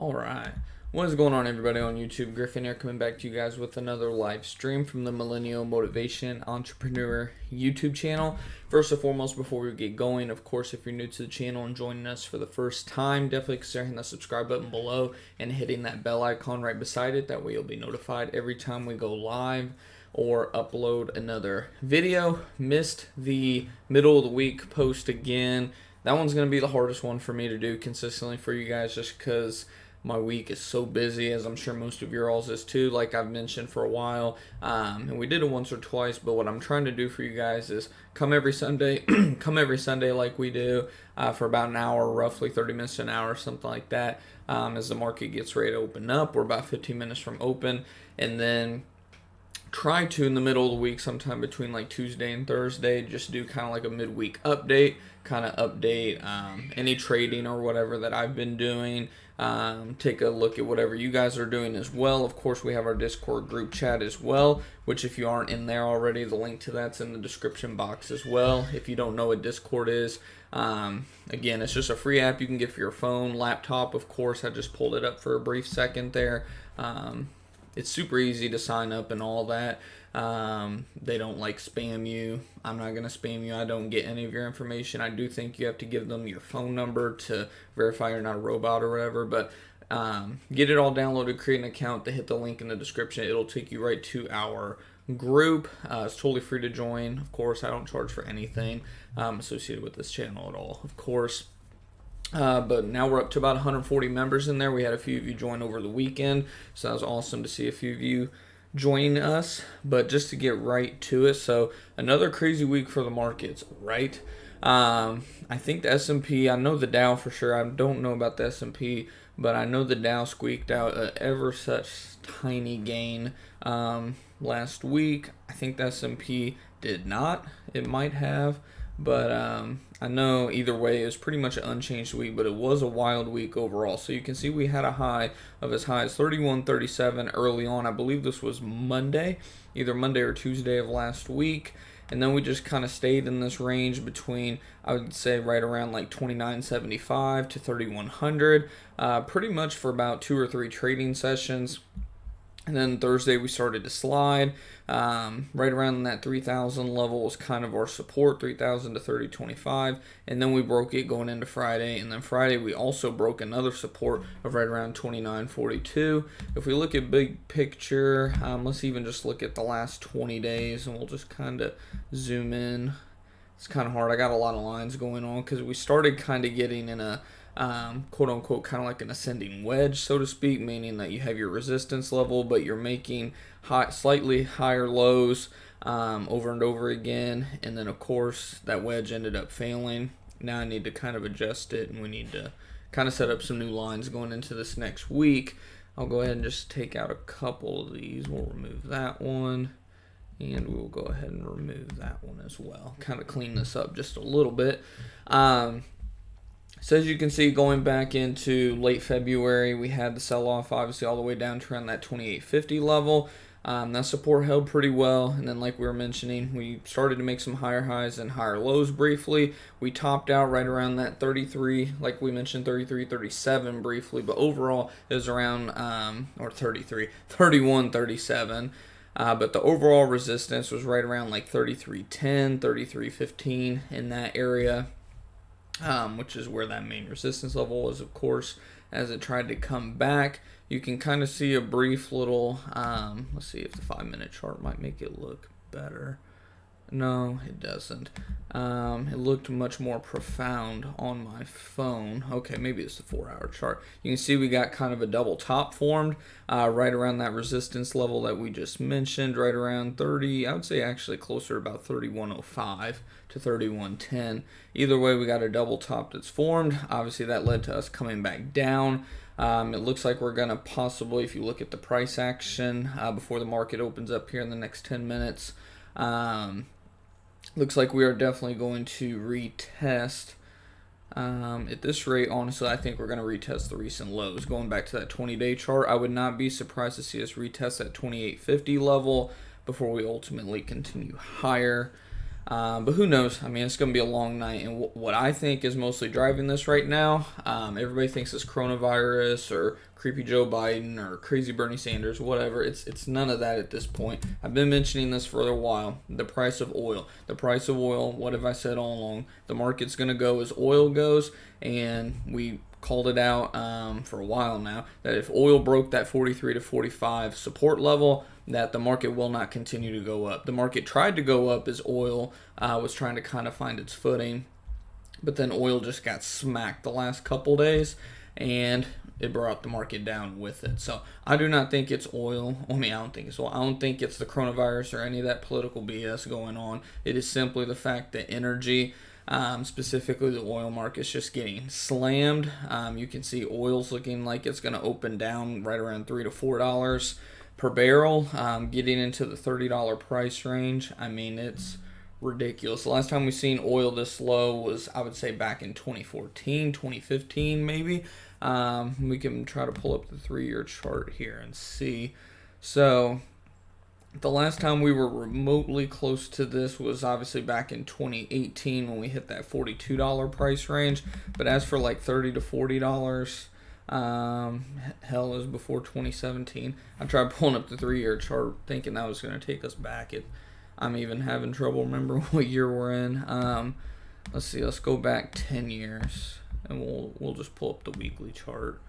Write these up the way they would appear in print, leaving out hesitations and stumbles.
All right. What is going on, everybody on YouTube? Griffin here, coming back to you guys with another live stream from the Millennial Motivation Entrepreneur YouTube channel. First and foremost, before we get going, of course, if you're new to the channel and joining us for the first time, definitely consider hitting the subscribe button below and hitting that bell icon right beside it. That way you'll be notified every time we go live or upload another video. Missed the middle of the week post again. That one's going to be the hardest one for me to do consistently for you guys, just because my week is so busy, as I'm sure most of your all's is too, like I've mentioned for a while. And we did it once or twice, but what I'm trying to do for you guys is come every Sunday, like we do, for about an hour, roughly 30 minutes to an hour, something like that. As the market gets ready to open up, we're about 15 minutes from open, and then try to, in the middle of the week, sometime between like Tuesday and Thursday, just do kind of like a midweek update, any trading or whatever that I've been doing. Take a look at whatever you guys are doing as well. Of course, we have our Discord group chat as well, which if you aren't in there already, the link to that's in the description box as well. If you don't know what Discord is, again, it's just a free app you can get for your phone, laptop. Of course, I just pulled it up for a brief second there. It's super easy to sign up and all that. They don't like spam you. I'm not going to spam you. I don't get any of your information. I do think you have to give them your phone number to verify you're not a robot or whatever, but get it all downloaded, create an account, hit the link in the description. It'll take you right to our group. It's totally free to join. Of course, I don't charge for anything associated with this channel at all, of course. But now we're up to about 140 members in there. We had a few of you join over the weekend, so that was awesome to see a few of you join us. But just to get right to it, so another crazy week for the markets, right? I think the S&P, I know the Dow for sure. I don't know about the S&P, but I know the Dow squeaked out an ever such tiny gain last week. I think the S&P did not. It might have. But I know either way it was pretty much an unchanged week, but it was a wild week overall. So you can see we had a high of as high as 31.37 early on. I believe this was Monday, either Monday or Tuesday of last week. And then we just kind of stayed in this range between, I would say, right around like 29.75 to 3100, pretty much for about 2 or 3 trading sessions. And then Thursday we started to slide. Right around that 3,000 level was kind of our support, 3,000 to 30.25. And then we broke it going into Friday. And then Friday we also broke another support of right around 29.42. If we look at big picture, let's even just look at the last 20 days and we'll just kind of zoom in. It's kind of hard. I got a lot of lines going on because we started kind of getting in a quote unquote kind of like an ascending wedge, so to speak, meaning that you have your resistance level, but you're making slightly higher lows over and over again. And then, of course, that wedge ended up failing. Now I need to kind of adjust it, and we need to kind of set up some new lines going into this next week. I'll go ahead and just take out a couple of these. We'll remove that one. And we will go ahead and remove that one as well. Kind of clean this up just a little bit. So as you can see, going back into late February, we had the sell-off obviously all the way down to around that 28.50 level. That support held pretty well, and then like we were mentioning, we started to make some higher highs and higher lows briefly. We topped out right around that 33, like we mentioned, 33, 37 briefly, but overall it was around, or 31, 37. But the overall resistance was right around like 33.10, 33.15 in that area. Which is where that main resistance level was, of course. As it tried to come back, you can kind of see a brief little, let's see if the 5-minute chart might make it look better. No, it doesn't. It looked much more profound on my phone. Okay, maybe it's the 4-hour chart. You can see we got kind of a double top formed right around that resistance level that we just mentioned, right around 30. I would say actually closer to about 31.05 to 31.10. Either way, we got a double top that's formed. Obviously, that led to us coming back down. It looks like we're going to possibly, if you look at the price action before the market opens up here in the next 10 minutes, looks like we are definitely going to retest. At this rate, honestly, I think we're going to retest the recent lows. Going back to that 20-day chart, I would not be surprised to see us retest that 28.50 level before we ultimately continue higher. But who knows? I mean, it's going to be a long night. And what I think is mostly driving this right now, everybody thinks it's coronavirus or creepy Joe Biden or crazy Bernie Sanders, whatever. It's none of that at this point. I've been mentioning this for a while. The price of oil. The price of oil, what have I said all along? The market's going to go as oil goes. And we called it out for a while now that if oil broke that 43 to 45 support level, that the market will not continue to go up. The market tried to go up as oil was trying to kind of find its footing, but then oil just got smacked the last couple days, and it brought the market down with it. So I do not think it's oil. I mean, I don't think it's oil. I don't think it's the coronavirus or any of that political BS going on. It is simply the fact that energy, specifically the oil market's just getting slammed. You can see oil's looking like it's going to open down right around $3 to $4 per barrel, getting into the $30 price range. I mean, it's ridiculous. The last time we seen oil this low was, I would say, back in 2014, 2015 maybe. We can try to pull up the 3-year chart here and see. So the last time we were remotely close to this was obviously back in 2018 when we hit that $42 price range. But as for like $30 to $40, hell, is before 2017. I tried pulling up the 3-year chart thinking that was going to take us back. I'm even having trouble remembering what year we're in. Let's see, let's go back 10 years and we'll just pull up the weekly chart.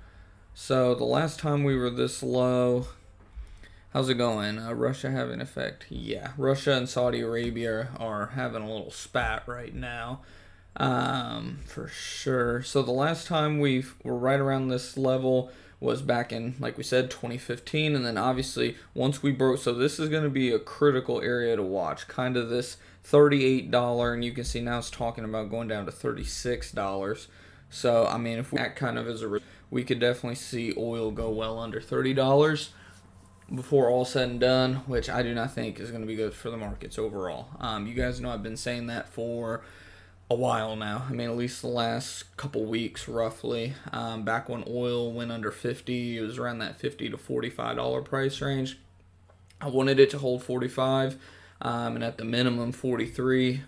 So the last time we were this low, how's it going? Russia having effect? Yeah, Russia and Saudi Arabia are having a little spat right now. For sure. So the last time we were right around this level was back in, like we said, 2015, and then obviously once we broke, so this is going to be a critical area to watch, kind of this $38, and you can see now it's talking about going down to $36. So I mean, if that kind of is we could definitely see oil go well under $30 before all said and done, which I do not think is going to be good for the markets overall. You guys know I've been saying that for a while now. I mean, at least the last couple weeks, roughly. Back when oil went under 50, it was around that $50 to $45 price range. I wanted it to hold 45, and at the minimum 43.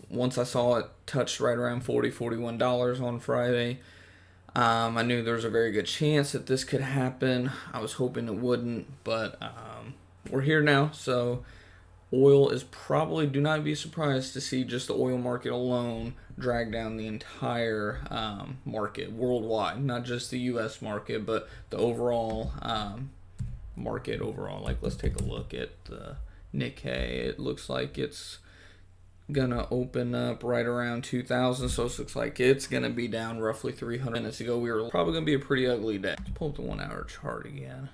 Once I saw it touched right around $40, $41 on Friday, I knew there was a very good chance that this could happen. I was hoping it wouldn't, but we're here now, so oil is probably, do not be surprised to see just the oil market alone drag down the entire market worldwide, not just the U.S. market, but the overall market overall. Like, let's take a look at the Nikkei. It looks like it's gonna open up right around 2,000, so it looks like it's gonna be down roughly 300 minutes ago. We were probably gonna be a pretty ugly day. Let's pull up the 1-hour chart again.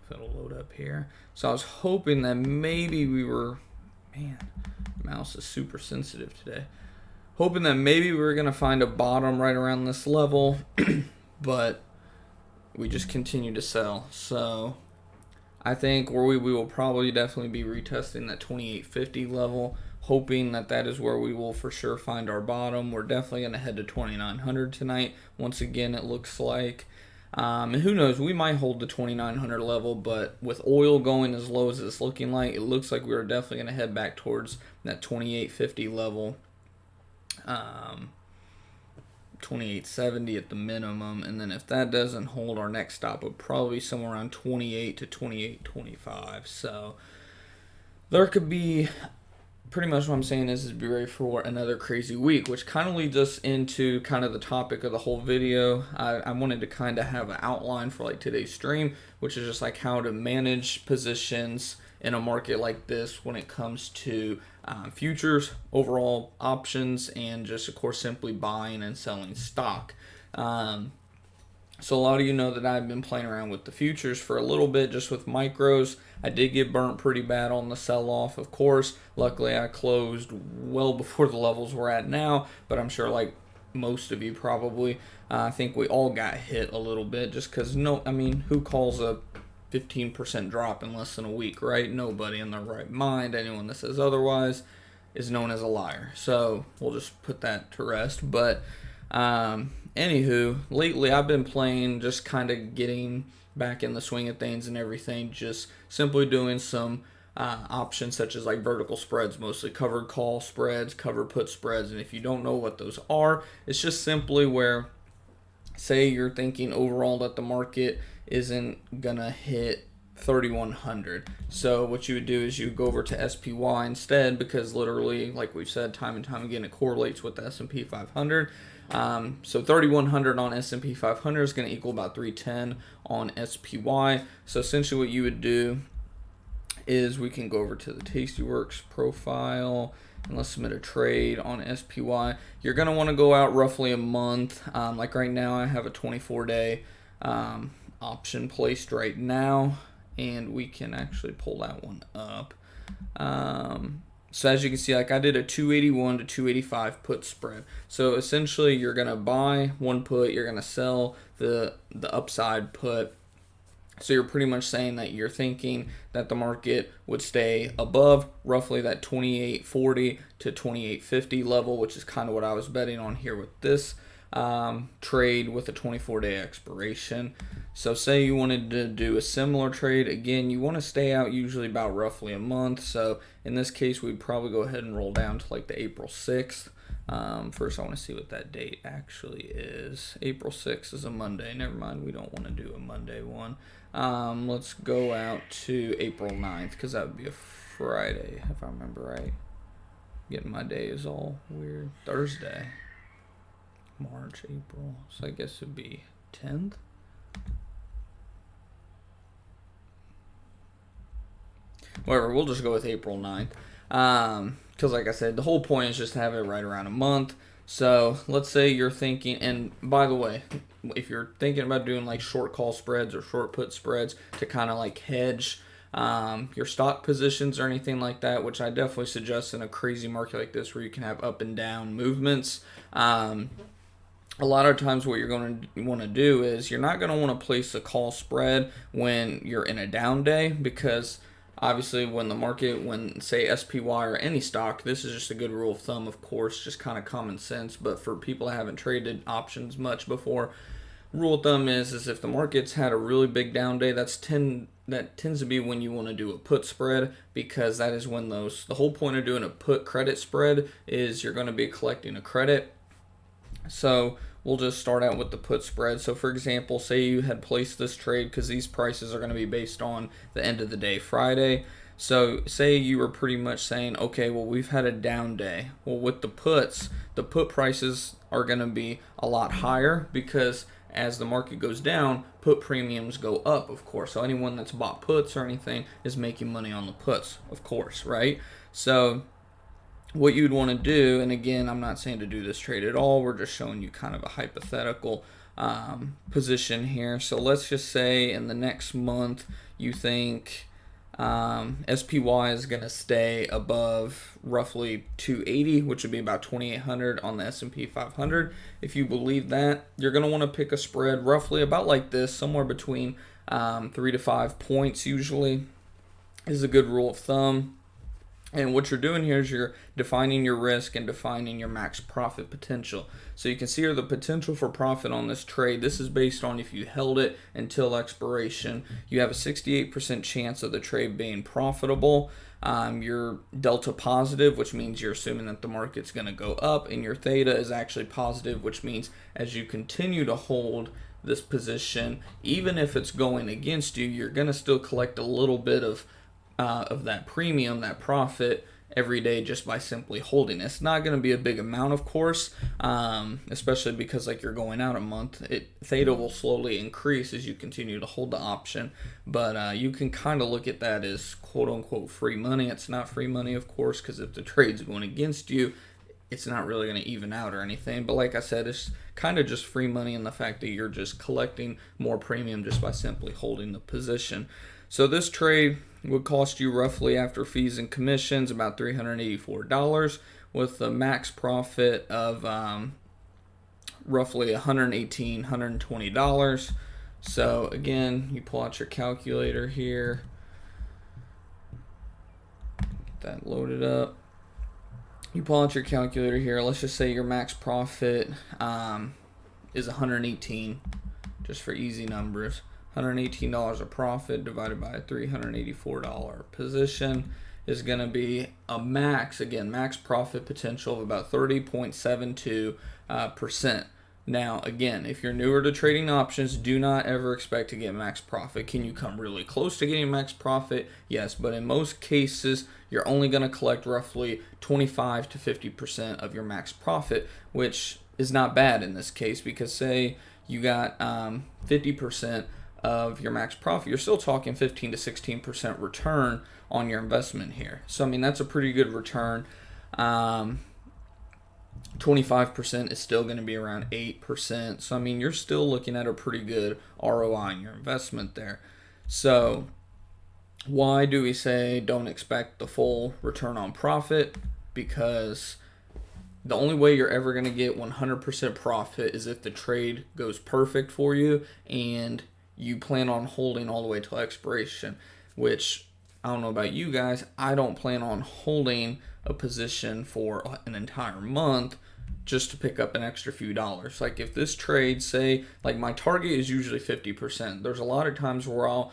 If it'll load up here. So I was hoping that maybe we were, man, mouse is super sensitive today. Hoping that maybe we were gonna find a bottom right around this level, but we just continue to sell. So I think we will probably definitely be retesting that 2850 level, hoping that that is where we will for sure find our bottom. We're definitely going to head to 2900 tonight. Once again, it looks like. And who knows, we might hold the 2900 level, but with oil going as low as it's looking like, it looks like we are definitely going to head back towards that 2850 level. 2870 at the minimum, and then if that doesn't hold, our next stop would probably be somewhere around 28 to 28.25. So there could be, pretty much what I'm saying is be ready for another crazy week, which kind of leads us into kind of the topic of the whole video. I wanted to kind of have an outline for like today's stream, which is just like how to manage positions in a market like this when it comes to futures, overall options, and just of course simply buying and selling stock. So a lot of you know that I've been playing around with the futures for a little bit, just with micros. I did get burnt pretty bad on the sell-off, of course. Luckily, I closed well before the levels we're at now, but I'm sure like most of you probably, I think we all got hit a little bit just because, who calls a 15% drop in less than a week, right? Nobody in their right mind. Anyone that says otherwise is known as a liar. So we'll just put that to rest. But anywho, lately I've been playing, just kind of getting back in the swing of things and everything, just simply doing some options such as like vertical spreads, mostly covered call spreads, covered put spreads. And if you don't know what those are, it's just simply where, say you're thinking overall that the market isn't gonna hit 3,100. So what you would do is you go over to SPY instead, because literally, like we've said time and time again, it correlates with the S&P 500. So 3,100 on S&P 500 is going to equal about 310 on SPY. So essentially what you would do is we can go over to the Tastyworks profile and let's submit a trade on SPY. You're going to want to go out roughly a month. Like right now I have a 24-day option placed right now, and we can actually pull that one up. So as you can see, like I did a 281 to 285 put spread. So essentially you're going to buy one put, you're going to sell the upside put. So you're pretty much saying that you're thinking that the market would stay above roughly that 2840 to 2850 level, which is kind of what I was betting on here with this trade with a 24-day expiration. So say you wanted to do a similar trade, again, you want to stay out usually about roughly a month. So in this case, we'd probably go ahead and roll down to like the April 6th. First, I want to see what that date actually is. April 6th is a Monday. Never mind, we don't want to do a Monday one. Let's go out to April 9th, because that would be a Friday, if I remember right. Getting my day is all weird. Thursday. March, April. So I guess it would be 10th. Whatever, we'll just go with April 9th. Because like I said, the whole point is just to have it right around a month. So let's say you're thinking, and by the way, if you're thinking about doing like short call spreads or short put spreads to kind of like hedge your stock positions or anything like that, which I definitely suggest in a crazy market like this where you can have up and down movements. A lot of times what you're going to want to do is you're not going to want to place a call spread when you're in a down day, because obviously when the market, when say SPY or any stock, this is just a good rule of thumb, of course, just kind of common sense, but for people that haven't traded options much before, rule of thumb is if the market's had a really big down day, that tends to be when you want to do a put spread, because that is when the whole point of doing a put credit spread is you're going to be collecting a credit. So we'll just start out with the put spread. So for example, say you had placed this trade, because these prices are going to be based on the end of the day, Friday. So say you were pretty much saying, okay, well, we've had a down day. Well, with the puts, the put prices are going to be a lot higher, because as the market goes down, put premiums go up, of course. So anyone that's bought puts or anything is making money on the puts, of course, right? So what you'd want to do, and again, I'm not saying to do this trade at all, we're just showing you kind of a hypothetical position here. So let's just say in the next month you think SPY is going to stay above roughly 280, which would be about 2,800 on the S&P 500. If you believe that, you're going to want to pick a spread roughly about like this, somewhere between 3 to 5 points usually is a good rule of thumb. And what you're doing here is you're defining your risk and defining your max profit potential. So you can see here the potential for profit on this trade. This is based on if you held it until expiration. You have a 68% chance of the trade being profitable. Your delta positive, which means you're assuming that the market's going to go up, and your theta is actually positive, which means as you continue to hold this position, even if it's going against you, you're going to still collect a little bit of that premium, that profit every day just by simply holding. It's not going to be a big amount, of course, especially because like you're going out a month. Theta will slowly increase as you continue to hold the option, but you can kind of look at that as quote-unquote free money. It's not free money, of course, because if the trade's going against you, it's not really going to even out or anything. But like I said, it's kind of just free money in the fact that you're just collecting more premium just by simply holding the position. So this trade would cost you roughly, after fees and commissions, about $384, with a max profit of roughly $118, $120. So again, you pull out your calculator here, get that loaded up. You pull out your calculator here. Let's just say your max profit is 118, just for easy numbers. $118 of profit divided by a $384 position is going to be a max profit potential of about 30.72%. Now, again, if you're newer to trading options, do not ever expect to get max profit. Can you come really close to getting max profit? Yes, but in most cases, you're only going to collect roughly 25 to 50% of your max profit, which is not bad in this case, because say you got 50% of your max profit, you're still talking 15 to 16% return on your investment here. So, I mean, that's a pretty good return. 25% is still going to be around 8%. So, I mean, you're still looking at a pretty good ROI on your investment there. So, why do we say don't expect the full return on profit? Because the only way you're ever going to get 100% profit is if the trade goes perfect for you and you plan on holding all the way till expiration, which I don't know about you guys. I don't plan on holding a position for an entire month just to pick up an extra few dollars. Like if this trade, say, like my target is usually 50%. There's a lot of times where I'll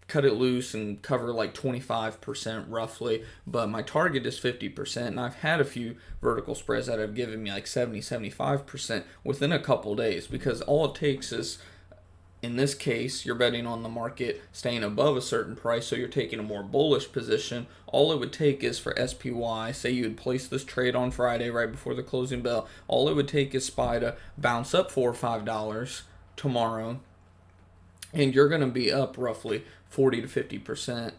cut it loose and cover like 25% roughly, but my target is 50%. And I've had a few vertical spreads that have given me like 70-75% within a couple days, because all it takes is, in this case, you're betting on the market staying above a certain price, so you're taking a more bullish position. All it would take is for SPY, say you would place this trade on Friday right before the closing bell, all it would take is SPY to bounce up $4 or $5 tomorrow, and you're going to be up roughly 40 to 50%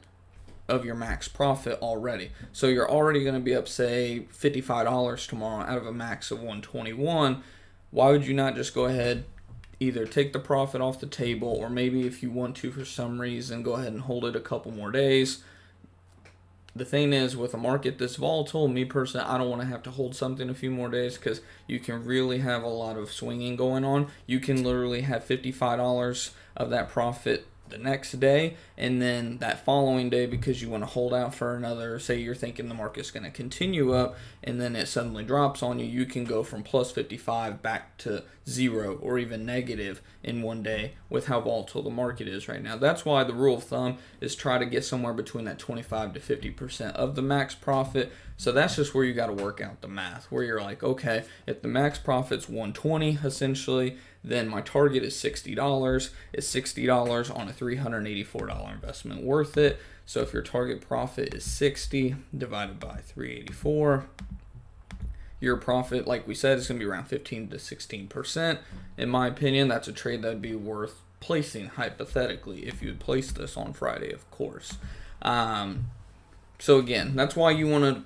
of your max profit already. So you're already going to be up, say, $55 tomorrow out of a max of 121. Why would you not just go ahead, either take the profit off the table, or maybe if you want to for some reason, go ahead and hold it a couple more days? The thing is, with a market this volatile, me personally, I don't want to have to hold something a few more days, because you can really have a lot of swinging going on. You can literally have $55 of that profit the next day, and then that following day, because you want to hold out for another, say you're thinking the market's going to continue up, and then it suddenly drops on you, you can go from plus 55 back to 0 or even negative in one day with how volatile the market is right now. That's why the rule of thumb is try to get somewhere between that 25 to 50% of the max profit. So that's just where you got to work out the math, where you're like, okay, if the max profit's 120 essentially, then my target is $60. Is $60 on a $384 investment worth it? So if your target profit is 60 divided by 384, your profit, like we said, is going to be around 15 to 16%. In my opinion, that's a trade that would be worth placing, hypothetically, if you would place this on Friday, of course. So again, that's why you want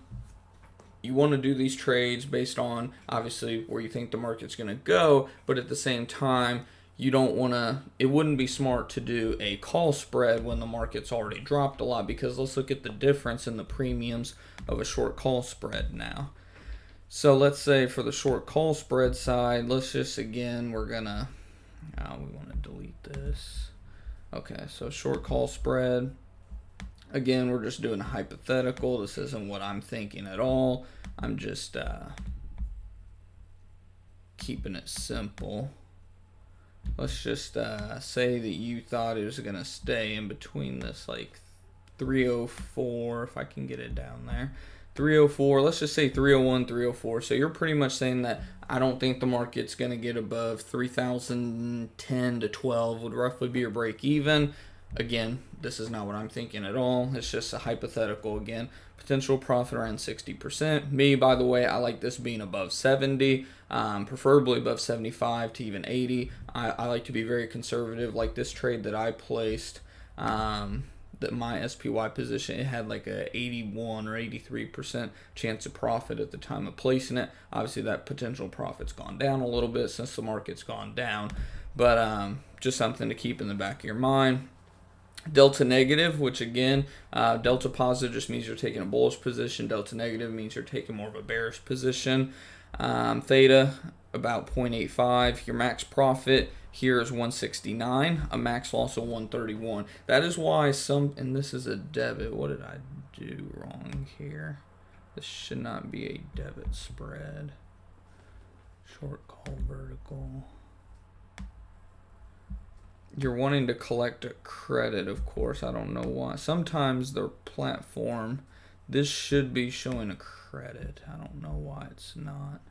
to do these trades based on, obviously, where you think the market's going to go, but at the same time, you don't want to, it wouldn't be smart to do a call spread when the market's already dropped a lot, because let's look at the difference in the premiums of a short call spread now. So let's say for the short call spread side, let's just, again, we're going to, we want to delete this. Okay, so short call spread. Again, we're just doing a hypothetical. This isn't what I'm thinking at all. I'm just keeping it simple. Let's just say that you thought it was going to stay in between this like 304, if I can get it down there. 304, let's just say 301, 304. So you're pretty much saying that I don't think the market's going to get above 3,010 to 12 would roughly be your break even. Again, this is not what I'm thinking at all. It's just a hypothetical again. Potential profit around 60%. Me, by the way, I like this being above 70, preferably above 75 to even 80. I like to be very conservative. Like this trade that I placed, that my SPY position, it had like a 81 or 83% chance of profit at the time of placing it. Obviously, that potential profit's gone down a little bit since the market's gone down, but just something to keep in the back of your mind. Delta negative, which again, delta positive just means you're taking a bullish position. Delta negative means you're taking more of a bearish position. Theta, about 0.85. Your max profit here is 169. A max loss of 131. That is why and this is a debit. What did I do wrong here? This should not be a debit spread. Short call vertical. you're wanting to collect a credit, of course. I don't know why. Sometimes the platform, this should be showing a credit. I don't know why it's not.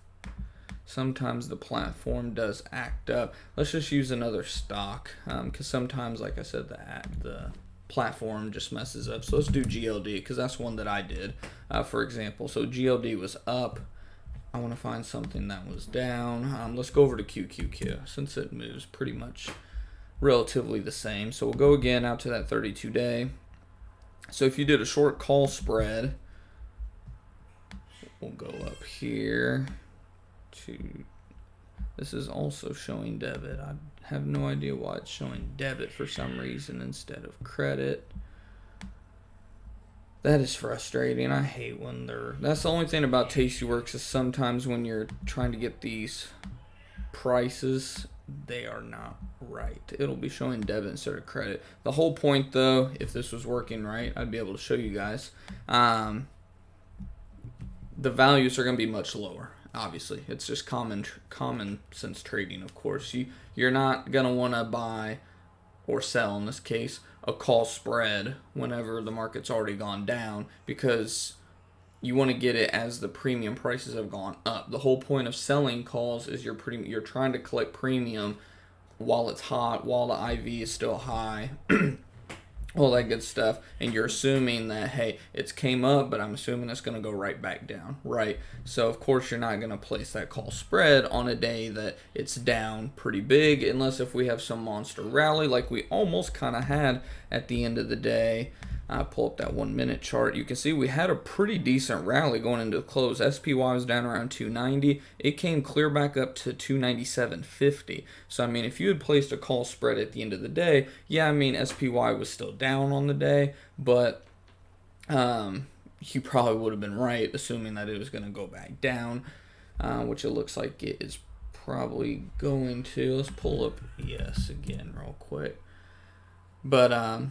Sometimes the platform does act up. Let's just use another stock, because sometimes, like I said, the platform just messes up. So let's do GLD, because that's one that I did, for example. So GLD was up. I want to find something that was down. Let's go over to QQQ, since it moves pretty much relatively the same. So we'll go again out to that 32-day. So if you did a short call spread, we'll go up here to, this is also showing debit. I have no idea why it's showing debit for some reason instead of credit. That is frustrating. I hate when that's the only thing about Tastyworks is sometimes when you're trying to get these prices, they are not right. It'll be showing debit instead of credit. The whole point, though, if this was working right, I'd be able to show you guys. The values are going to be much lower. Obviously, it's just common sense trading. Of course, you're not going to want to buy or sell, in this case, a call spread whenever the market's already gone down, because you want to get it as the premium prices have gone up. The whole point of selling calls is you're trying to collect premium while it's hot, while the IV is still high, all that good stuff, and you're assuming that, hey, it's came up, but I'm assuming it's going to go right back down, right? So, of course, you're not going to place that call spread on a day that it's down pretty big, unless if we have some monster rally like we almost kind of had at the end of the day. Pull up that 1 minute chart. You can see we had a pretty decent rally going into the close. SPY was down around 290. It came clear back up to 297.50. So, I mean, if you had placed a call spread at the end of the day, yeah, I mean, SPY was still down on the day, but you probably would have been right, assuming that it was going to go back down, which it looks like it is probably going to. Let's pull up ES again real quick. But,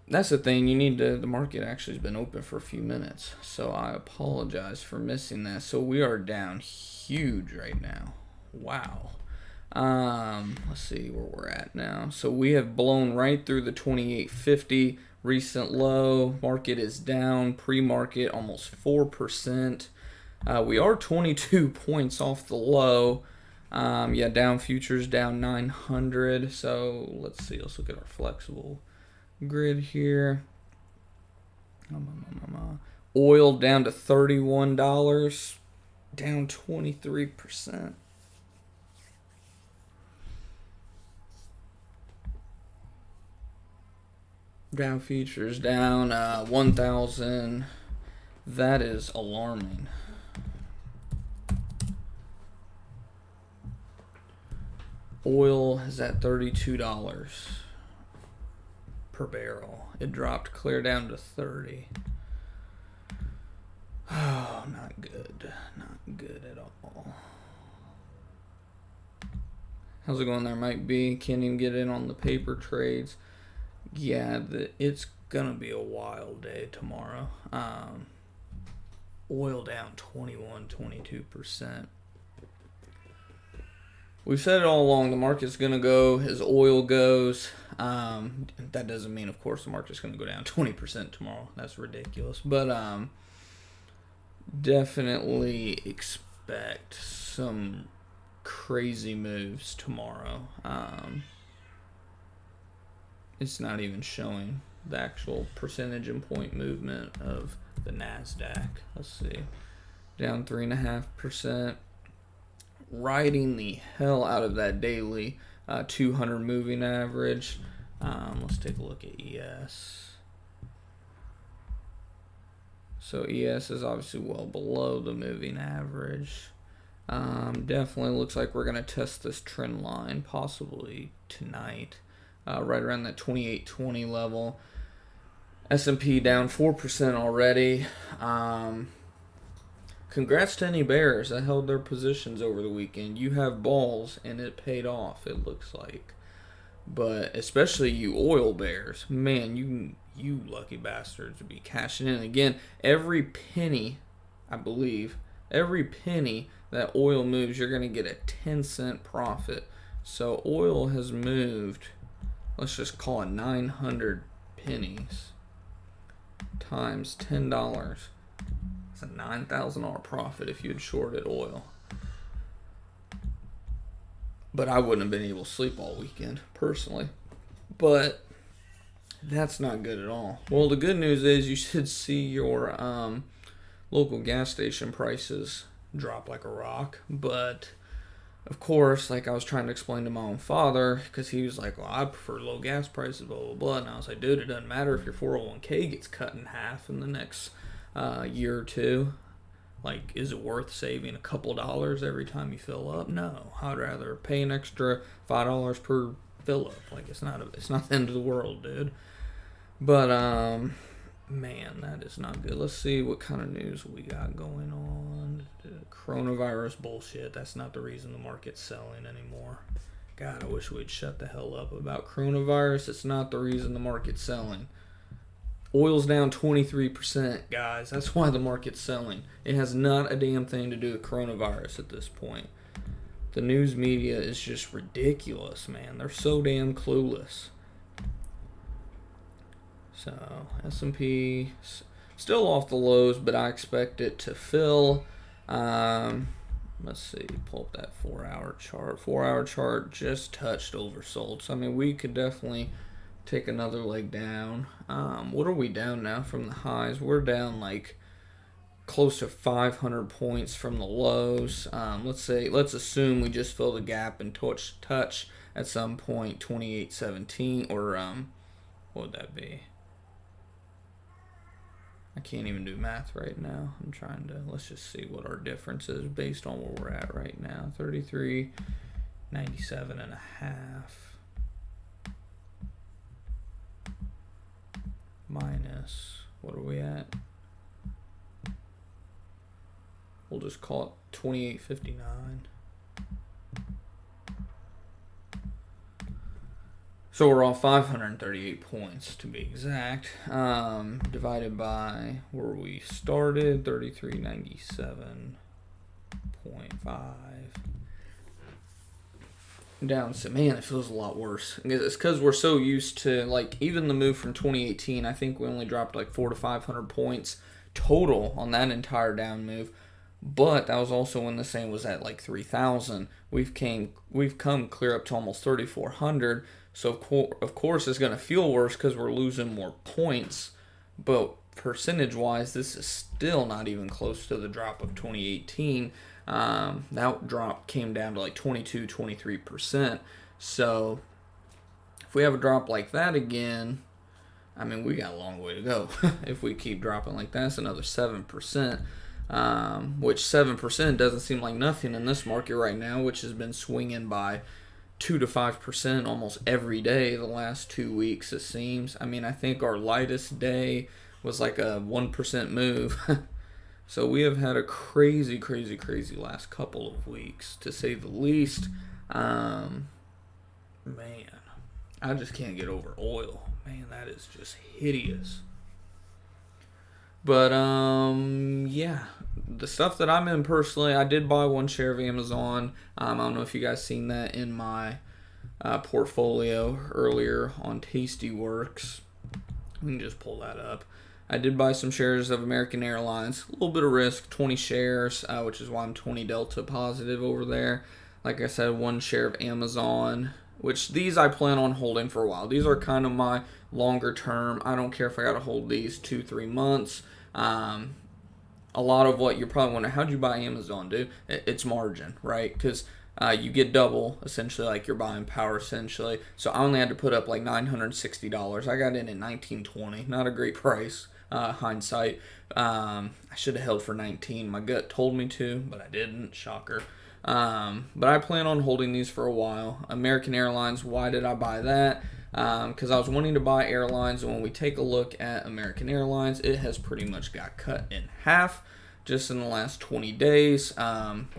that's the thing, the market actually has been open for a few minutes, so I apologize for missing that. So we are down huge right now. Wow. Let's see where we're at now. So we have blown right through the 28.50 recent low. Market is down, pre-market almost 4%. We are 22 points off the low. Yeah, down futures down 900. So let's see, let's look at our flexible grid here. Oil down to $31, down 23%. Dow futures down 1,000. That is alarming. Oil is at $32 per barrel. It dropped clear down to 30. Oh, not good. Not good at all. How's it going there, Mike B? Can't even get in on the paper trades. Yeah, it's gonna be a wild day tomorrow. Oil down 22%. We've said it all along, the market's going to go as oil goes. That doesn't mean, of course, the market's going to go down 20% tomorrow. That's ridiculous. But definitely expect some crazy moves tomorrow. It's not even showing the actual percentage and point movement of the NASDAQ. Let's see. Down 3.5%. Riding the hell out of that daily 200 moving average. Let's take a look at ES. So ES is obviously well below the moving average. Definitely looks like we're going to test this trend line possibly tonight, right around that 2820 level. S&P down 4% already. Congrats to any bears that held their positions over the weekend. You have balls, and it paid off, it looks like. But especially you oil bears, man, you lucky bastards would be cashing in. Again, every penny, I believe, every penny that oil moves, you're going to get a 10-cent profit. So oil has moved let's just call it 900 pennies times $10. It's a $9,000 profit if you had shorted oil. But I wouldn't have been able to sleep all weekend, personally. But that's not good at all. Well, the good news is you should see your local gas station prices drop like a rock. But, of course, like I was trying to explain to my own father, because he was like, well, I prefer low gas prices, blah, blah, blah. And I was like, dude, it doesn't matter if your 401k gets cut in half in the next year or two. Like, is it worth saving a couple dollars every time you fill up? No. I'd rather pay an extra $5 per fill up. Like, it's not the end of the world, dude. But, man, that is not good. Let's see what kind of news we got going on. Coronavirus bullshit. That's not the reason the market's selling anymore. God, I wish we'd shut the hell up about coronavirus. It's not the reason the market's selling. Oil's down 23%, guys. That's why the market's selling. It has not a damn thing to do with coronavirus at this point. The news media is just ridiculous, man. They're so damn clueless. So, S&P still off the lows, but I expect it to fill. Let's see, pull up that 4-hour chart. 4-hour chart just touched oversold. So, I mean, we could definitely take another leg down. What are we down now from the highs? We're down like close to 500 points from the lows. Let's assume we just fill the gap and touch at some point 28.17, or what would that be? I can't even do math right now. Let's just see what our difference is based on where we're at right now. 33.97.5 minus, what are we at? We'll just call it 28.59. So we're off 538 points to be exact. Divided by where we started, 33.97.5. Down, so man, it feels a lot worse. It's because we're so used to, like, even the move from 2018. I think we only dropped like 400 to 500 points total on that entire down move. But that was also when the same was at like 3,000. We've come clear up to almost 3,400. So of course it's going to feel worse because we're losing more points. But percentage-wise, this is still not even close to the drop of 2018. That drop came down to like 22-23%. So if we have a drop like that again, I mean, we got a long way to go. If we keep dropping like that, it's another 7%. Which 7% doesn't seem like nothing in this market right now, which has been swinging by 2 to 5% almost every day the last 2 weeks, it seems. I mean, I think our lightest day was like a 1% move. So we have had a crazy last couple of weeks, to say the least. Man, I just can't get over oil. Man, that is just hideous. But, yeah, the stuff that I'm in personally, I did buy one share of Amazon. I don't know if you guys seen that in my portfolio earlier on Tastyworks. We can just pull that up. I did buy some shares of American Airlines. A little bit of risk, 20 shares, which is why I'm 20 Delta positive over there. Like I said, one share of Amazon, which these I plan on holding for a while. These are kind of my longer term. I don't care if I got to hold these 2-3 months. A lot of what you're probably wondering, how'd you buy Amazon, dude? It's margin, right? Because you get double, essentially, like you're buying power, essentially. So I only had to put up like $960. I got in at $19.20. Not a great price, hindsight. I should have held for 19. My gut told me to, but I didn't. Shocker. But I plan on holding these for a while. American Airlines, why did I buy that? Because I was wanting to buy airlines, and when we take a look at American Airlines, it has pretty much got cut in half just in the last 20 days.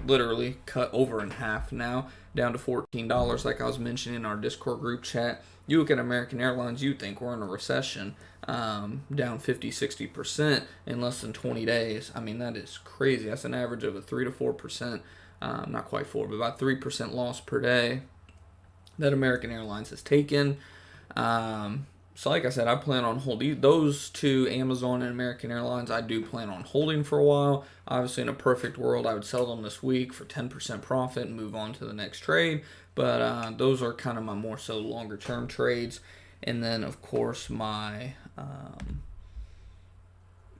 Literally cut over in half now, down to $14, like I was mentioning in our Discord group chat. You look at American Airlines, you think we're in a recession, down 50-60% in less than 20 days. I mean, that is crazy. That's an average of a 3 to 4%, not quite 4, but about 3% loss per day that American Airlines has taken. So like I said, I plan on holding those two, Amazon and American Airlines. I do plan on holding for a while. Obviously, in a perfect world, I would sell them this week for 10% profit and move on to the next trade. But those are kind of my more so longer term trades. And then, of course, my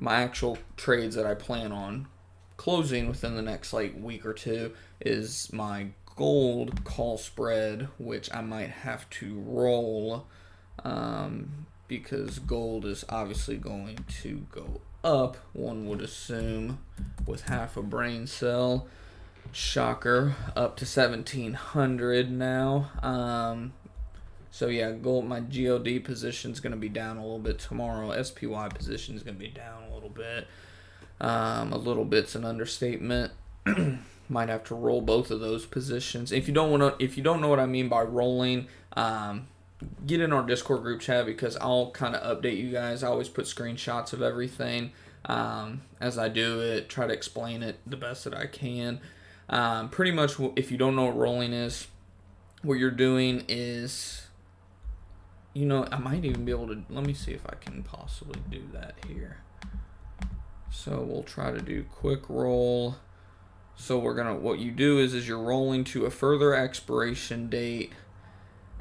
actual trades that I plan on closing within the next like week or two is my gold call spread, which I might have to roll because gold is obviously going to go up, one would assume, with half a brain cell. Shocker, up to 1700 now. So yeah, gold, my GOD position is going to be down a little bit tomorrow. SPY position is going to be down a little bit. A little bit's an understatement. Might have to roll both of those positions. If you don't know what I mean by rolling, get in our Discord group chat because I'll kind of update you guys. I always put screenshots of everything as I do it. Try to explain it the best that I can. Pretty much, if you don't know what rolling is, what you're doing is, I might even be able to. Let me see if I can possibly do that here. So we'll try to do quick roll. So what you do is you're rolling to a further expiration date.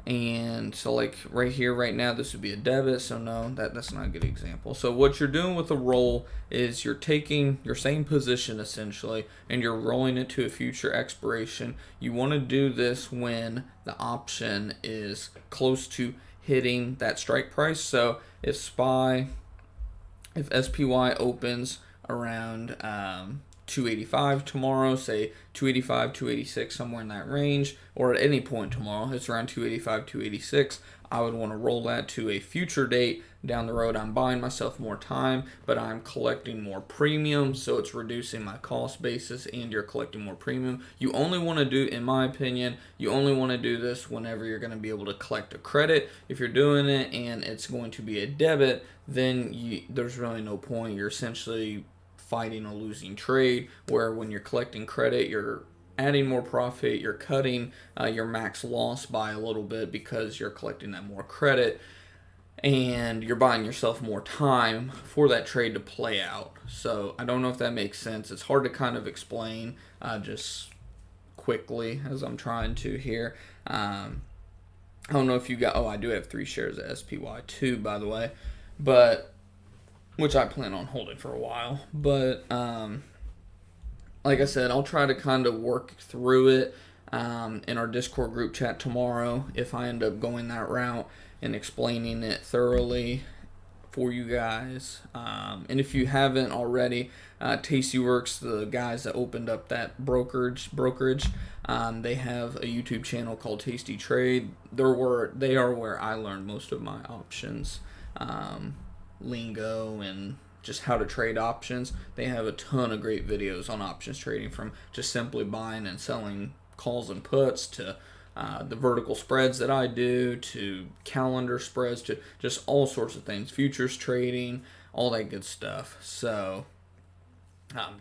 And so like right here, right now, this would be a debit. So no, that's not a good example. So what you're doing with a roll is you're taking your same position essentially, and you're rolling it to a future expiration. You want to do this when the option is close to hitting that strike price. So if SPY opens around 285 tomorrow, say 285, 286, somewhere in that range, or at any point tomorrow, it's around 285, 286, I would want to roll that to a future date down the road. I'm buying myself more time, but I'm collecting more premium, so it's reducing my cost basis and you're collecting more premium. You only want to do, in my opinion, you only want to do this whenever you're going to be able to collect a credit. If you're doing it and it's going to be a debit, then there's really no point. You're essentially fighting a losing trade, where when you're collecting credit, you're adding more profit, you're cutting your max loss by a little bit because you're collecting that more credit, and you're buying yourself more time for that trade to play out. So I don't know if that makes sense. It's hard to kind of explain just quickly as I'm trying to here. I don't know if you got, I do have 3 shares of SPY too, by the way, but which I plan on holding for a while. But like I said, I'll try to kind of work through it in our Discord group chat tomorrow if I end up going that route and explaining it thoroughly for you guys. And if you haven't already, Tastyworks, the guys that opened up that brokerage, they have a YouTube channel called Tasty Trade. They are where I learned most of my options lingo and just how to trade options. They have a ton of great videos on options trading, from just simply buying and selling calls and puts to the vertical spreads that I do, to calendar spreads, to just all sorts of things, futures trading, all that good stuff. So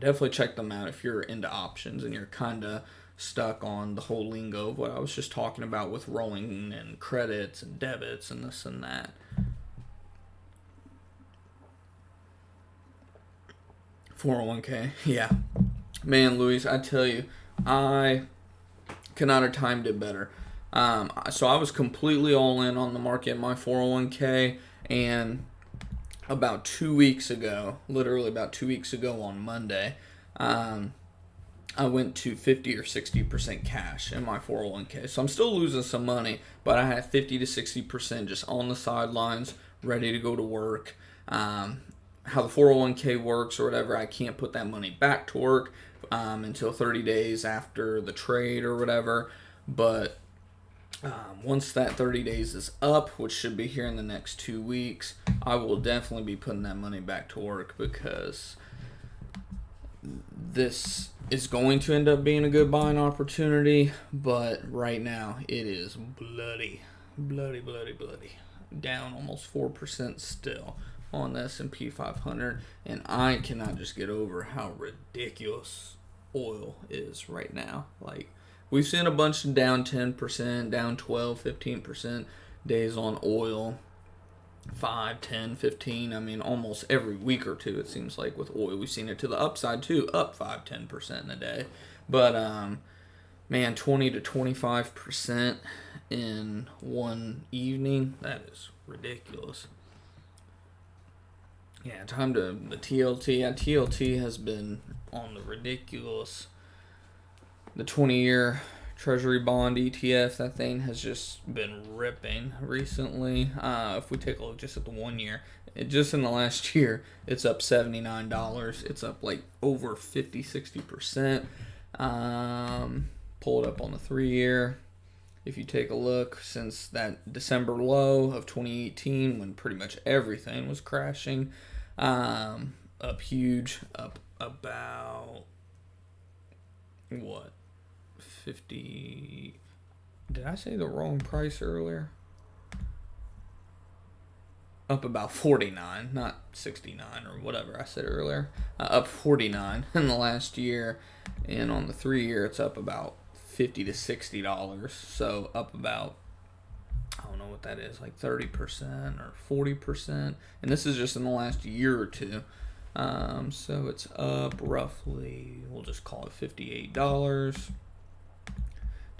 definitely check them out if you're into options and you're kind of stuck on the whole lingo of what I was just talking about with rolling and credits and debits and this and that. $401k, yeah. Man, Luis, I tell you, I could not have timed it better. So I was completely all in on the market in my 401k, and about 2 weeks ago, literally about 2 weeks ago on Monday, I went to 50 or 60% cash in my 401k. So I'm still losing some money, but I had 50 to 60% just on the sidelines, ready to go to work. How the 401k works or whatever, I can't put that money back to work until 30 days after the trade or whatever. But once that 30 days is up, which should be here in the next 2 weeks, I will definitely be putting that money back to work, because this is going to end up being a good buying opportunity. But right now, it is bloody. Down almost 4% still on the S&P 500, and I cannot just get over how ridiculous oil is right now. Like, we've seen a bunch down 10%, down 12, 15%. days on oil. 5, 10, 15. I mean, almost every week or two, it seems like with oil. We've seen it to the upside too, up 5, 10% in a day. But, man, 20 to 25% in one evening, that is ridiculous. Yeah, time to the TLT. Yeah, TLT has been on the ridiculous. The 20-year Treasury bond ETF, that thing has just been ripping recently. If we take a look just at the 1 year, just in the last year, it's up $79. It's up like over 50-60%. Pull it up on the 3 year. If you take a look since that December low of 2018, when pretty much everything was crashing, up huge, up about what? 50. Did I say the wrong price earlier? Up about 49, not 69 or whatever I said earlier. Up 49 in the last year, and on the 3 year, it's up about $50 to $60. So up about, I don't know what that is, like 30% or 40%, and this is just in the last year or two. So it's up roughly, we'll just call it $58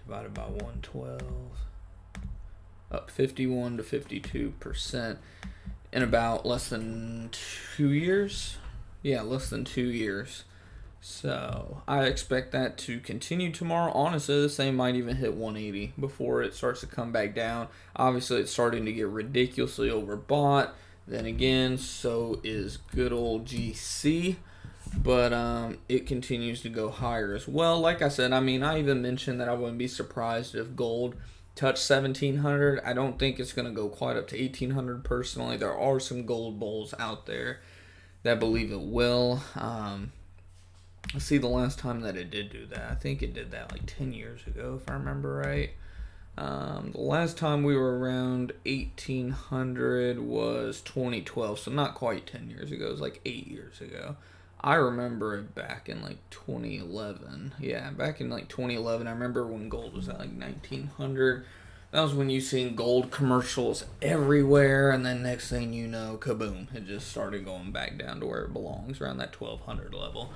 divided by 112, up 51 to 52% in about less than 2 years. Yeah, less than 2 years. So I expect that to continue tomorrow. Honestly, this thing might even hit 180 before it starts to come back down. Obviously, it's starting to get ridiculously overbought. Then again, so is good old GC. But it continues to go higher as well. Like I said, I mean, I even mentioned that I wouldn't be surprised if gold touched 1,700. I don't think it's going to go quite up to 1,800 personally. There are some gold bulls out there that believe it will. Let's see the last time that it did do that. I think it did that like 10 years ago, if I remember right. The last time we were around 1,800 was 2012, so not quite 10 years ago. It was like 8 years ago. I remember it back in like 2011. Yeah, back in like 2011, I remember when gold was at like 1,900. That was when you seen gold commercials everywhere, and then next thing you know, kaboom, it just started going back down to where it belongs, around that 1,200 level.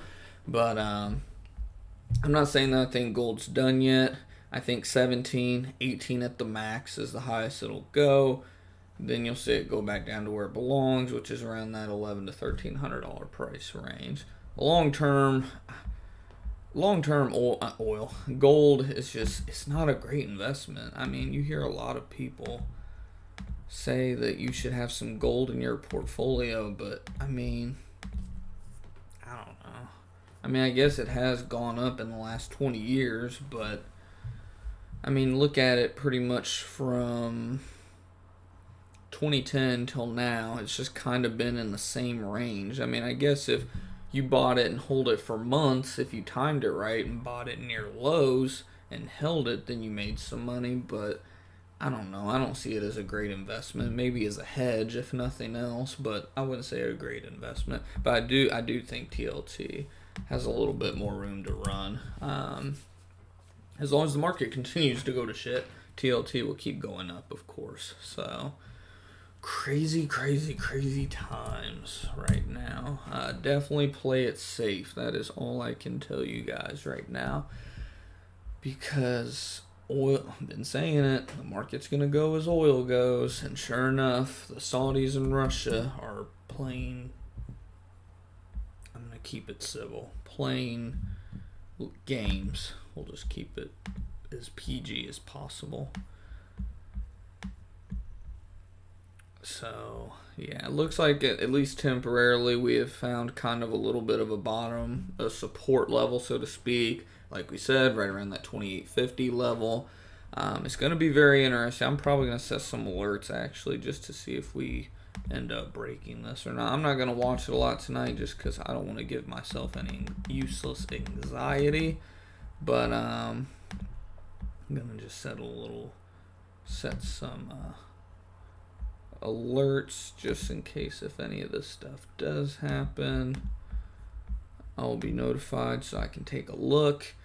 But I'm not saying that I think gold's done yet. I think 17, 18 at the max is the highest it'll go. Then you'll see it go back down to where it belongs, which is around that $1,100 to $1,300 price range. Long term oil, gold is just, it's not a great investment. I mean, you hear a lot of people say that you should have some gold in your portfolio, but I mean, I don't know. I mean, I guess it has gone up in the last 20 years, but I mean, look at it pretty much from 2010 till now, it's just kind of been in the same range. I mean, I guess if you bought it and hold it for months, if you timed it right and bought it near lows and held it, then you made some money. But I don't know. I don't see it as a great investment. Maybe as a hedge, if nothing else. But I wouldn't say a great investment. But I do think TLT has a little bit more room to run. As long as the market continues to go to shit, TLT will keep going up, of course. So crazy times right now. Definitely play it safe. That is all I can tell you guys right now. Because oil, I've been saying it, the market's going to go as oil goes. And sure enough, the Saudis and Russia are playing, I'm going to keep it civil, playing games. We'll just keep it as PG as possible. So, yeah, it looks like at least temporarily we have found kind of a little bit of a bottom, a support level, so to speak. Like we said, right around that 2850 level. It's going to be very interesting. I'm probably going to set some alerts, actually, just to see if we end up breaking this or not. I'm not going to watch it a lot tonight just because I don't want to give myself any useless anxiety. But I'm going to just set some alerts just in case if any of this stuff does happen. I'll be notified so I can take a look.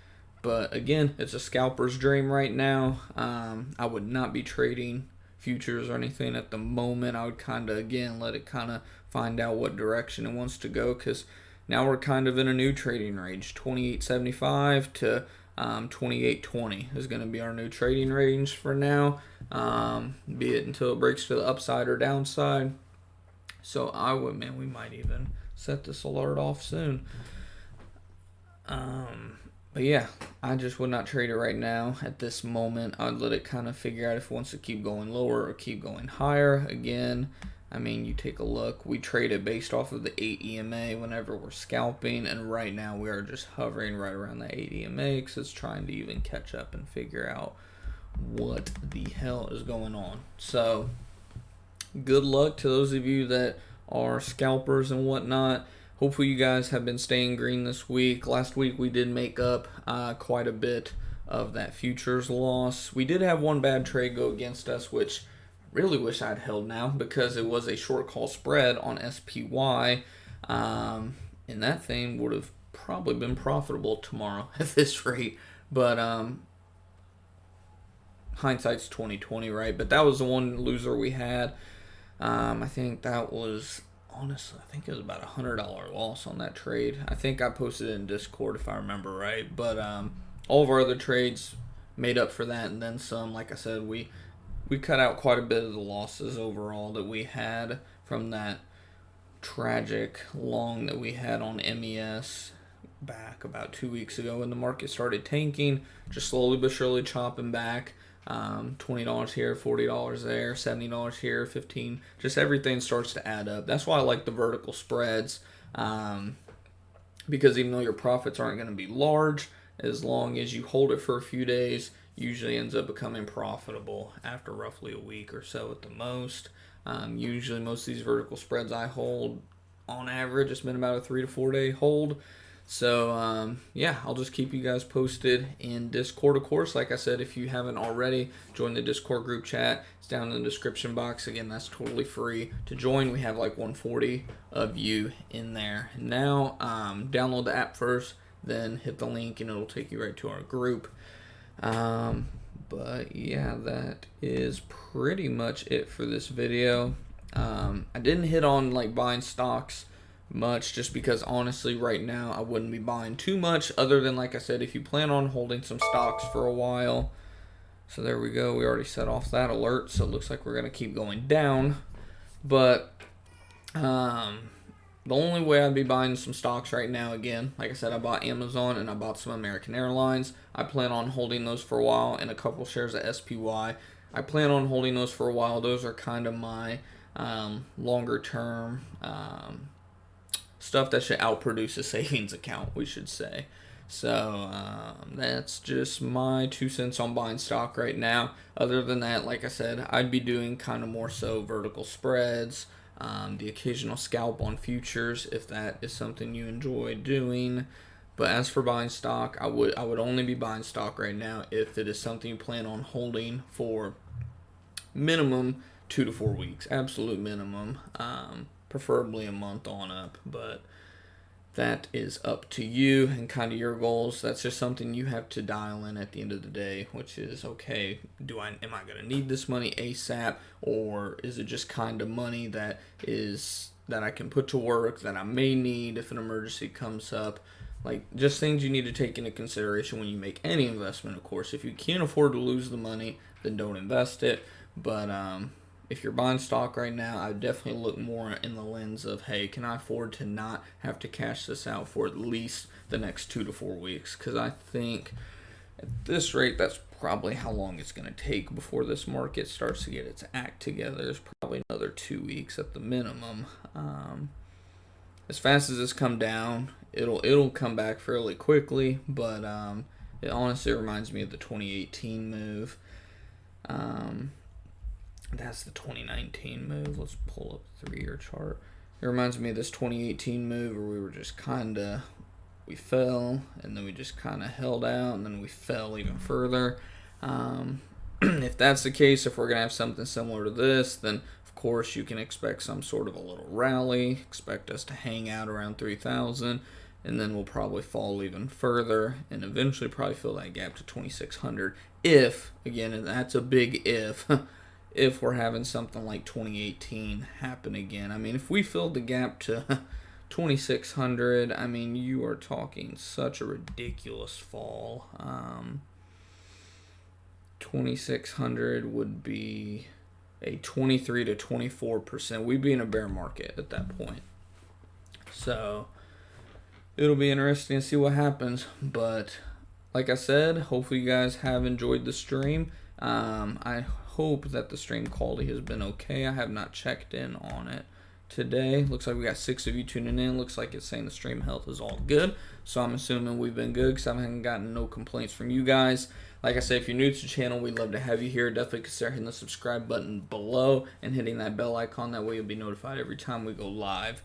But again, it's a scalper's dream right now. I would not be trading futures or anything at the moment. I would kind of, again, let it kind of find out what direction it wants to go, because now we're kind of in a new trading range. 28.75 to 28.20 is going to be our new trading range for now, be it until it breaks to the upside or downside. So I would, man, we might even set this alert off soon. But yeah, I just would not trade it right now at this moment. I'd let it kind of figure out if it wants to keep going lower or keep going higher. Again, I mean, you take a look. We trade it based off of the 8 EMA whenever we're scalping, and right now we are just hovering right around the 8 EMA because it's trying to even catch up and figure out what the hell is going on. So, good luck to those of you that are scalpers and whatnot. Hopefully you guys have been staying green this week. Last week we did make up quite a bit of that futures loss. We did have one bad trade go against us, which I really wish I'd held now, because it was a short call spread on SPY. And that thing would have probably been profitable tomorrow at this rate. But hindsight's 2020, right? But that was the one loser we had. I think that was... Honestly, I think it was about $100 loss on that trade. I think I posted it in Discord if I remember right. But all of our other trades made up for that and then some. Like I said, we cut out quite a bit of the losses overall that we had from that tragic long that we had on MES back about 2 weeks ago when the market started tanking, just slowly but surely chopping back. $20 here, $40 there, $70 here, $15. Just everything starts to add up. That's why I like the vertical spreads, because even though your profits aren't going to be large, as long as you hold it for a few days, usually ends up becoming profitable after roughly a week or so at the most. Usually most of these vertical spreads I hold, on average, it's been about a 3 to 4 day hold. So, yeah, I'll just keep you guys posted in Discord, of course. Like I said, if you haven't already, join the Discord group chat. It's down in the description box. Again, that's totally free to join. We have like 140 of you in there. Now, download the app first, then hit the link, and it'll take you right to our group. But, yeah, that is pretty much it for this video. I didn't hit on, like, buying stocks much, just because honestly right now I wouldn't be buying too much, other than, like I said, if you plan on holding some stocks for a while. So there we go, we already set off that alert, so it looks like we're going to keep going down. But the only way I'd be buying some stocks right now, again, like I said, I bought Amazon and I bought some American Airlines. I plan on holding those for a while, and a couple shares of SPY. I plan on holding those for a while. Those are kind of my longer term stuff that should outproduce a savings account, we should say. So that's just my 2 cents on buying stock right now. Other than that, like I said, I'd be doing kind of more so vertical spreads, the occasional scalp on futures if that is something you enjoy doing. But as for buying stock, I would only be buying stock right now if it is something you plan on holding for minimum 2 to 4 weeks, absolute minimum. Preferably a month on up, but that is up to you and kind of your goals. That's just something you have to dial in at the end of the day, which is, okay, am I going to need this money ASAP, or is it just kind of money that I can put to work that I may need if an emergency comes up? Like, just things you need to take into consideration when you make any investment, of course. If you can't afford to lose the money, then don't invest it. But if you're buying stock right now, I would definitely look more in the lens of, hey, can I afford to not have to cash this out for at least the next 2 to 4 weeks? Because I think at this rate, that's probably how long it's going to take before this market starts to get its act together. There's probably another 2 weeks at the minimum. As fast as it's come down, it'll come back fairly quickly, but it honestly reminds me of the 2018 move. That's the 2019 move. Let's pull up the 3-year chart. It reminds me of this 2018 move where we were just we fell, and then we just kind of held out, and then we fell even further. If that's the case, if we're going to have something similar to this, then of course you can expect some sort of a little rally. Expect us to hang out around 3,000, and then we'll probably fall even further and eventually probably fill that gap to 2,600. If, again, and that's a big if, if we're having something like 2018 happen again. I mean, if we filled the gap to 2600, I mean, you are talking such a ridiculous fall. 2600 would be a 23 to 24%. We'd be in a bear market at that point. So it'll be interesting to see what happens. But like I said, hopefully you guys have enjoyed the stream. I hope that the stream quality has been okay. I have not checked in on it today. Looks like we got 6 of you tuning in. Looks like it's saying the stream health is all good. So I'm assuming we've been good because I haven't gotten no complaints from you guys. Like I said, if you're new to the channel, we'd love to have you here. Definitely consider hitting the subscribe button below and hitting that bell icon. That way you'll be notified every time we go live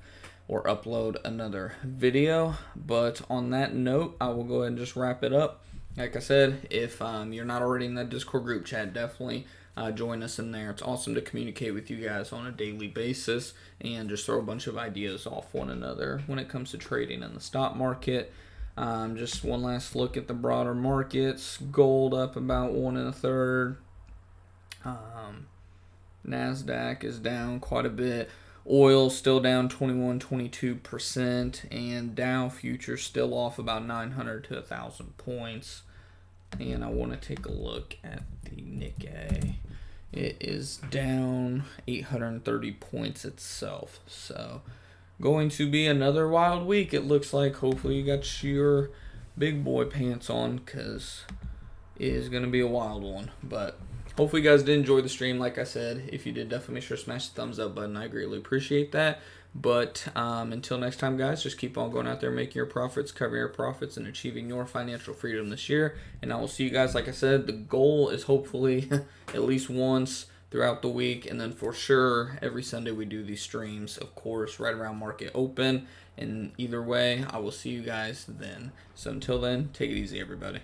or upload another video. But on that note, I will go ahead and just wrap it up. Like I said, if you're not already in that Discord group chat, definitely join us in there. It's awesome to communicate with you guys on a daily basis and just throw a bunch of ideas off one another when it comes to trading in the stock market. Just one last look at the broader markets. Gold up about 1 1/3. NASDAQ is down quite a bit. Oil still down 21-22%, and Dow futures still off about 900 to 1,000 points. And I want to take a look at the Nikkei. It is down 830 points itself. So going to be another wild week, it looks like. Hopefully you got your big boy pants on, because it is going to be a wild one. But hopefully you guys did enjoy the stream. Like I said, if you did, definitely make sure to smash the thumbs up button. I greatly appreciate that. But until next time, guys, just keep on going out there, making your profits, covering your profits, and achieving your financial freedom this year. And I will see you guys. Like I said, the goal is hopefully at least once throughout the week, and then for sure every Sunday we do these streams, of course, right around market open. And either way, I will see you guys then. So until then, take it easy, everybody.